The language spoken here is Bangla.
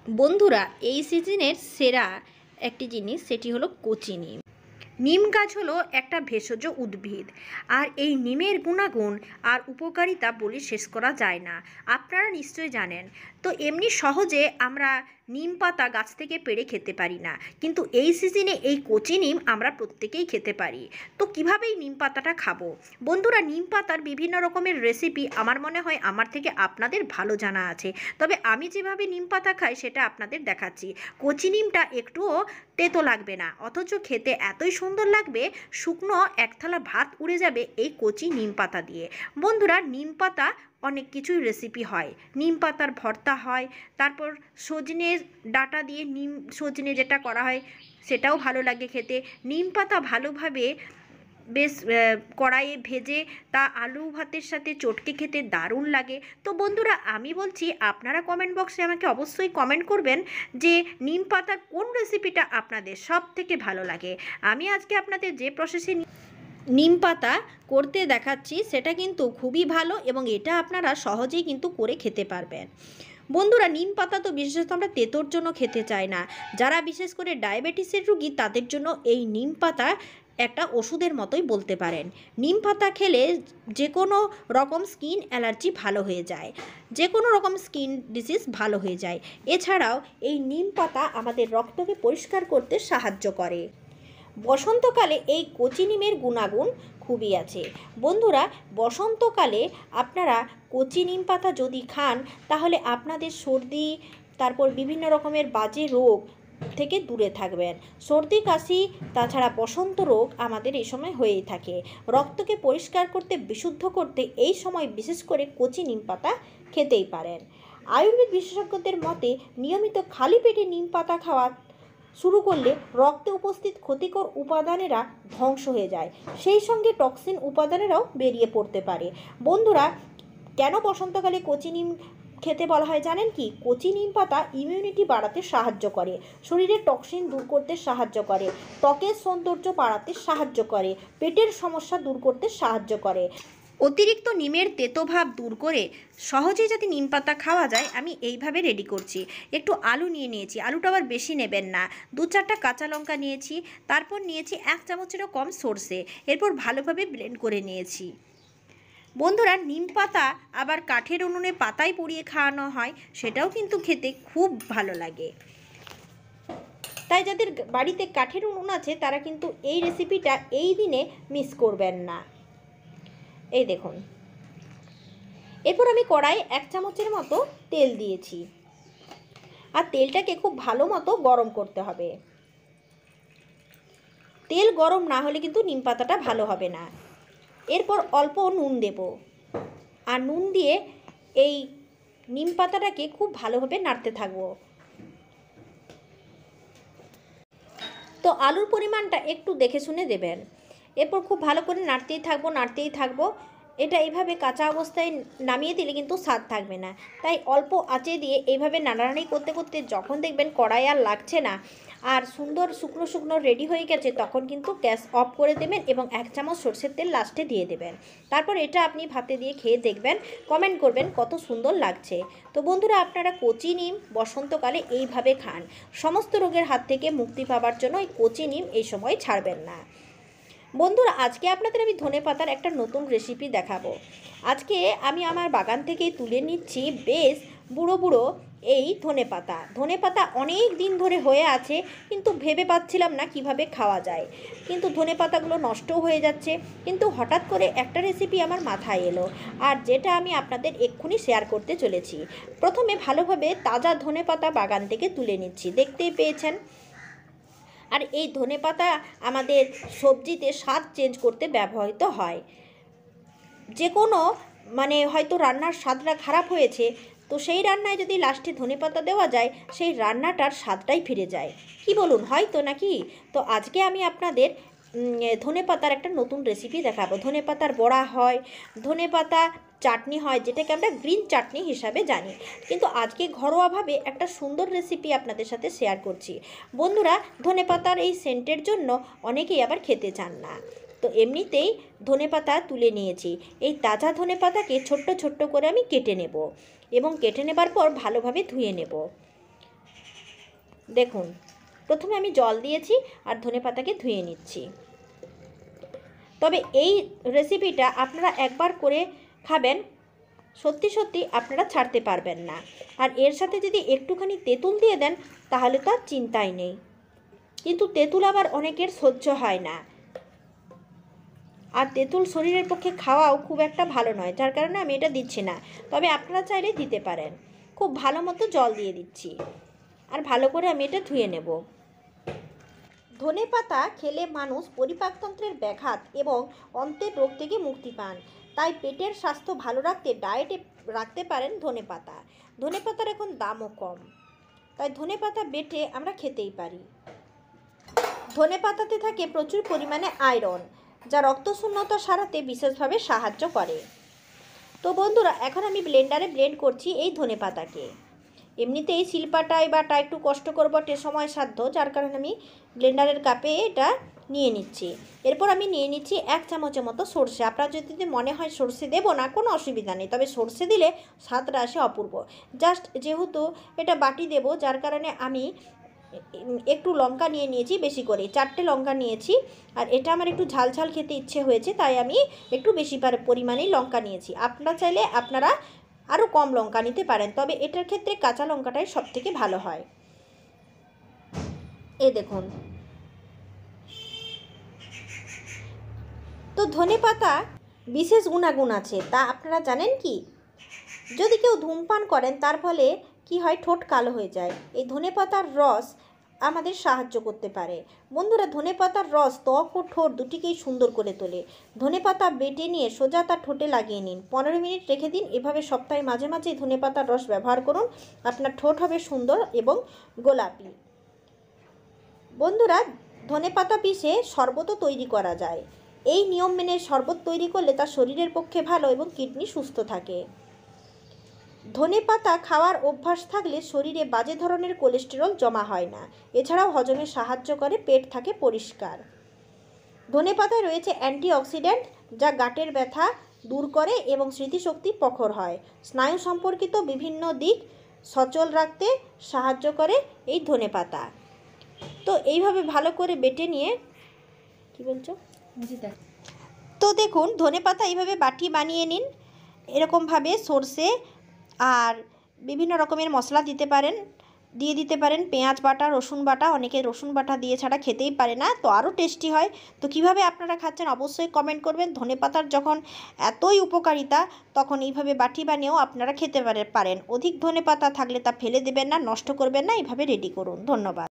বন্ধুরা, এই সিজনের সেরা একটি জিনিস সেটি হলো কচি নিম। নিম গাছ হলো একটা ভেষজ উদ্ভিদ, আর এই নিমের গুণাগুণ আর উপকারিতা বলে শেষ করা যায় না। আপনারা নিশ্চয়ই জানেন। তো এমনি সহজে আমরা নিম পাতা গাছ থেকে পেড়ে খেতে পারি না, কিন্তু এই সিজনে এই কচি নিম আমরা প্রত্যেকেই খেতে পারি। তো কীভাবে এই নিম পাতাটা খাবো? বন্ধুরা, নিম পাতার বিভিন্ন রকমের রেসিপি আমার মনে হয় আমার থেকে আপনাদের ভালো জানা আছে, তবে আমি যেভাবে নিম পাতা খাই সেটা আপনাদের দেখাচ্ছি। কচি নিমটা একটুও তেতো লাগবে না, অথচ খেতে এতই সুন্দর লাগবে, শুকনো এক থালা ভাত উড়ে যাবে এই কচি নিম পাতা দিয়ে। বন্ধুরা, নিম পাতা অনেক কিছুই রেসিপি হয়। নিম পাতার ভর্তা হয়, তারপর সজনে ডাঁটা দিয়ে নিম সজনে যেটা করা হয় সেটাও ভালো লাগে খেতে। নিম পাতা ভালোভাবে বেশ কড়াইয়ে ভেজে তা আলু ভাতের সাথে চটকে খেতে দারুণ লাগে। তো বন্ধুরা, আমি বলছি আপনারা কমেন্ট বক্সে আমাকে অবশ্যই কমেন্ট করবেন যে নিম পাতার কোন রেসিপিটা আপনাদের সব থেকে ভালো লাগে। আমি আজকে আপনাদের যে প্রসেসে নিম পাতা করতে দেখাচ্ছি সেটা কিন্তু খুবই ভালো, এবং এটা আপনারা সহজেই কিন্তু করে খেতে পারবেন। বন্ধুরা, নিম পাতা তো বিশেষত আমরা তেতোর জন্য খেতে চাই না। যারা বিশেষ করে ডায়াবেটিসের রোগী তাদের জন্য এই নিম পাতা একটা ওষুধের মতোই বলতে পারেন। নিম পাতা খেলে যে কোনো রকম স্কিন অ্যালার্জি ভালো হয়ে যায়, যে কোনো রকম স্কিন ডিজিজ ভালো হয়ে যায়। এছাড়াও এই নিম পাতা আমাদের রক্তকে পরিষ্কার করতে সাহায্য করে। বসন্তকালে এই কচি নিমের গুণাগুণ খুবই আছে। বন্ধুরা, বসন্তকালে আপনারা কচি নিম পাতা যদি খান তাহলে আপনাদের সর্দি, তারপর বিভিন্ন রকমের বাজে রোগ থেকে দূরে থাকবেন। সর্দি কাশি তাছাড়া বসন্ত রোগ আমাদের এই সময় হয়েই থাকে। রক্তকে পরিষ্কার করতে, বিশুদ্ধ করতে এই সময় বিশেষ করে কচি নিম পাতা খেতেই পারেন। আয়ুর্বেদ বিশেষজ্ঞদের মতে নিয়মিত খালি পেটে নিম পাতা খাওয়া শুরু করলে রক্তে উপস্থিত ক্ষতিকর উপাদানেরা ধ্বংস হয়ে যায়, সেই সঙ্গে টক্সিন উপাদানেরাও বেরিয়ে পড়তে পারে। বন্ধুরা, কেন বসন্তকালে কচি নিম খেতে বলা হয় জানেন কি? কচি নিম পাতা ইমিউনিটি বাড়াতে সাহায্য করে, শরীরের টক্সিন দূর করতে সাহায্য করে, ত্বকের সৌন্দর্য বাড়াতে সাহায্য করে, পেটের সমস্যা দূর করতে সাহায্য করে। অতিরিক্ত নিমের তেতোভাব দূর করে সহজেই যাতে নিম পাতা খাওয়া যায় আমি এইভাবে রেডি করছি। একটু আলু নিয়েছি, আলুটা আবার বেশি নেবেন না। 2-4টা কাঁচা লঙ্কা নিয়েছি, তারপর নিয়েছি 1 চামচেরও কম সরষে, এরপর ভালোভাবে ব্লেন্ড করে নিয়েছি। বন্ধুরা, নিম পাতা আবার কাঠের উনুনে পাতায় পুড়িয়ে খাওয়ানো হয়, সেটাও কিন্তু খেতে খুব ভালো লাগে। তাই যাদের বাড়িতে কাঠের উনুন আছে তারা কিন্তু এই রেসিপিটা এই দিনে মিস করবেন না। এই দেখুন, এরপর আমি কড়াইয়ে 1 চামচের মতো তেল দিয়েছি, আর তেলটাকে খুব ভালো মতো গরম করতে হবে। তেল গরম না হলে কিন্তু নিম পাতাটা ভালো হবে না। এরপর অল্প নুন দেব, আর নুন দিয়ে এই নিম পাতাটাকে খুব ভালোভাবে নাড়তে থাকবো। তো আলুর পরিমাণটা একটু দেখে শুনে দেবেন। এরপর খুব ভালো করে নাড়তেই থাকবো। এটা এইভাবে কাঁচা অবস্থায় নামিয়ে দিলে কিন্তু স্বাদ থাকবে না, তাই অল্প আঁচে দিয়ে এইভাবে নাড়ানাড়ি করতে করতে যখন দেখবেন কড়াই আর লাগছে না আর সুন্দর শুকনো শুকনো রেডি হয়ে গেছে, তখন কিন্তু গ্যাস অফ করে দেবেন এবং 1 চামচ সরষের তেল লাস্টে দিয়ে দেবেন। তারপর এটা আপনি ভাতে দিয়ে খেয়ে দেখবেন, কমেন্ট করবেন কত সুন্দর লাগছে। তো বন্ধুরা, আপনারা কচি নিম বসন্তকালে এইভাবে খান। সমস্ত রোগের হাত থেকে মুক্তি পাওয়ার জন্য এই কচি নিম এই সময় ছাড়বেন না। বন্ধুরা, আজকে আপনাদের আমি ধনেপাতার একটা নতুন রেসিপি দেখাবো। আজকে আমি আমার বাগান থেকেই তুলে নিচ্ছি বেশ বুড়ো বুড়ো এই ধনেপাতা অনেক দিন ধরে হয়ে আছে, কিন্তু ভেবে পাচ্ছিলাম না কিভাবে খাওয়া যায়, কিন্তু ধনেপাতাগুলো নষ্টও হয়ে যাচ্ছে। কিন্তু হঠাৎ করে একটা রেসিপি আমার মাথায় এলো, আর যেটা আমি আপনাদের এক্ষুনি শেয়ার করতে চলেছি। প্রথমে ভালোভাবে তাজা ধনেপাতা বাগান থেকে তুলে নিচ্ছি, দেখতেই পেয়েছেন। আর এই ধনেপাতা আমাদের সবজিতে স্বাদ চেঞ্জ করতে ব্যবহৃত হয়। যে কোনো হয়তো রান্নার স্বাদটা খারাপ হয়েছে, তো সেই রান্নায় যদি লাস্টে ধনেপাতা দেওয়া যায় সেই রান্নাটার স্বাদটাই ফিরে যায়। কি বলুন, হয়তো নাকি? তো আজকে আমি আপনাদের ধনেপাতার একটা নতুন রেসিপি দেখাবো। ধনেপাতার বড়া হয়, ধনেপাতা চাটনি হয়, যেটাকে আমরা গ্রিন চাটনি হিসাবে জানি, কিন্তু আজকে ঘরোয়াভাবে একটা সুন্দর রেসিপি আপনাদের সাথে শেয়ার করছি। বন্ধুরা, ধনেপাতার এই সেন্টের জন্য অনেকেই আবার খেতে চান না, তো এমনিতেই ধনেপাতা তুলে নিয়েছি। এই তাজা ধনেপাতাকে ছোট্ট ছোট্ট করে আমি কেটে নেব, এবং কেটে নেবার পর ভালোভাবে ধুয়ে নেব। দেখুন, প্রথমে আমি জল দিয়েছি আর ধনেপাতাকে ধুয়ে নিচ্ছি। তবে এই রেসিপিটা আপনারা একবার করে খাবেন, সত্যি সত্যি আপনারা ছাড়তে পারবেন না। আর এর সাথে যদি একটুখানি তেঁতুল দিয়ে দেন তাহলে তো আর চিন্তাই নেই। কিন্তু তেঁতুল আবার অনেকের সহ্য হয় না, আর তেঁতুল শরীরের পক্ষে খাওয়াও খুব একটা ভালো নয়, যার কারণে আমি এটা দিচ্ছি না। তবে আপনারা চাইলে দিতে পারেন। খুব ভালো মতো জল দিয়ে দিচ্ছি আর ভালো করে আমি এটা ধুয়ে নেব। ধনেপাতা খেলে মানুষ পরিপাকতন্ত্রের ব্যাঘাত এবং অন্ত্রের রোগ থেকে মুক্তি পান। তাই পেটের স্বাস্থ্য ভালো রাখতে ডায়েটে রাখতে পারেন ধনেপাতা। ধনেপাতার এখন দামও কম, তাই ধনেপাতা বেটে আমরা খেতেই পারি। ধনেপাতাতে থাকে প্রচুর পরিমাণে আয়রন, যা রক্তশূন্যতা সারাতে বিশেষভাবে সাহায্য করে। তো বন্ধুরা, এখন আমি ব্লেন্ডারে ব্লেন্ড করছি এই ধনেপাতাকে। এমনিতেই শিলপাটায় বাটা একটু কষ্টকর বটে, সময় সাধ্য, যার কারণে আমি ব্লেন্ডারের কাপে এটা নিয়ে নিচ্ছি। এরপর আমি নিয়ে নিচ্ছি 1 চামচের মতো সরষে। আপনার যদি মনে হয় সরষে দেবো না, কোনো অসুবিধা নেই, তবে সরষে দিলে স্বাদটা আসে অপূর্ব। জাস্ট যেহেতু এটা বাটি দেব, যার কারণে আমি একটু লঙ্কা নিয়ে নিয়েছি, বেশি করে 4টে লঙ্কা নিয়েছি। আর এটা আমার একটু ঝাল ঝাল খেতে ইচ্ছে হয়েছে, তাই আমি একটু বেশি পরিমাণেই লঙ্কা নিয়েছি। আপনারা চাইলে আপনারা আরও কম লঙ্কা নিতে পারেন, তবে এটার ক্ষেত্রে কাঁচা লঙ্কাটাই সবথেকে ভালো হয়। এই দেখুন, তো ধনেপাতা বিশেষ গুণাগুণ আছে, তা আপনারা জানেন কি? যদি কেউ ধূমপান করেন তার ফলে কি হয়, ঠোঁট কালো হয়ে যায়। এই ধনেপাতার রস আমাদের সাহায্য করতে পারে। বন্ধুরা, ধনেপাতার রস ত্বক ও ঠোঁট দুটিকেই সুন্দর করে তোলে। ধনেপাতা বেটে নিয়ে সোজা তার ঠোঁটে লাগিয়ে নিন, 15 মিনিট রেখে দিন। এভাবে সপ্তাহে মাঝে মাঝে ধনেপাতার রস ব্যবহার করুন, আপনার ঠোঁট হবে সুন্দর এবং গোলাপি। বন্ধুরা, ধনেপাতা পিষে শরবতও তৈরি করা যায়। এই নিয়ম মেনে শরবত তৈরি করলে তা শরীরের পক্ষে ভালো এবং কিডনি সুস্থ থাকে। ধনেপাতা খাওয়ার অভ্যাস থাকলে শরীরে বাজে ধরনের কোলেস্টেরল জমা হয় না। এছাড়াও হজমে সাহায্য করে, পেট থাকে পরিষ্কার। ধনেপাতায় রয়েছে অ্যান্টিঅক্সিডেন্ট, যা গাঁটের ব্যথা দূর করে এবং স্মৃতিশক্তি প্রখর হয়। স্নায়ু সম্পর্কিত বিভিন্ন দিক সচল রাখতে সাহায্য করে এই ধনেপাতা। তো এইভাবে ভালো করে বেটে নিয়ে, কি বলছো? তো দেখুন, ধনেপাতা এইভাবে বাটি বানিয়ে নিন। এরকমভাবে সরষে আর বিভিন্ন রকমের মশলা দিতে পারেন, পেঁয়াজ বাটা, রসুন বাটা। অনেকে রসুন বাটা দিয়ে ছাড়া খেতেই পারে না, তো আরও টেস্টি হয়। তো কিভাবে আপনারা খাচ্ছেন অবশ্যই কমেন্ট করবেন। ধনেপাতার যখন এতই উপকারিতা, তখন এইভাবে বাটি বানিয়েও আপনারা খেতে পারেন। অধিক ধনেপাতা থাকলে তা ফেলে দেবেন না, নষ্ট করবেন না, এইভাবে রেডি করুন। ধন্যবাদ।